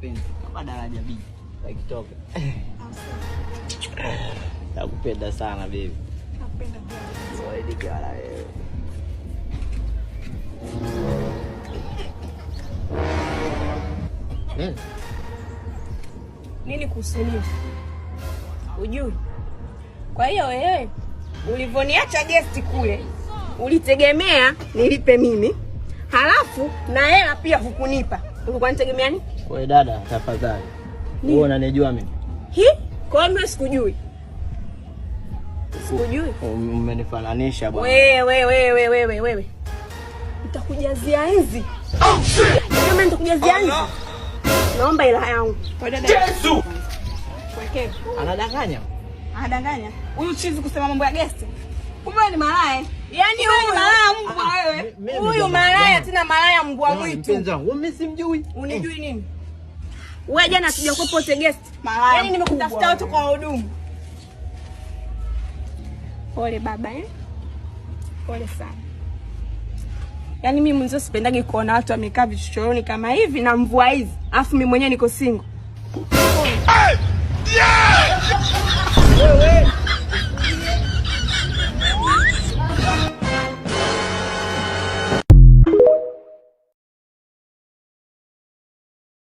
Kama daraja B ikitoka. Nakupenda sana baby. Nakupenda pia. Wewe ni kala wewe. Nini kuhusu ujui? Kwa hiyo wewe ulivoniacha guest kule ulitegemea nilipe mimi, halafu na hela pia hukunipa. Ulikuwa unitegemea nini? Wewe dada tafadhali. Wewe unanijua mimi? Kwa hiyo mimi sikujui. Sikujui? Umenifananisha bwana. Wewe. Nitakujazia enzi. Kama nitakujazia enzi. Naomba hela yangu. Kwa dada. Yesu. Weke. Anadanganya. Anadanganya. Huyu chizi kusema mambo ya guest. Kumbe ni malaya. Yaani huyu malaya mbwa wewe. Huyu malaya tena malaya mbwa mwitu. Mpenzi wangu, mimi simjui. Unijui nini? Wewe jana tujakuwa pote guest. Malaya. Yaani nimekutafuta watu kwa hudumu. Pole baba Pole sana. Yaani mimi mwanzo sipendagi kuona watu wamekaa vichochoroni kama hivi na mvua hizi. Alafu mimi mwenyewe niko single. Wewe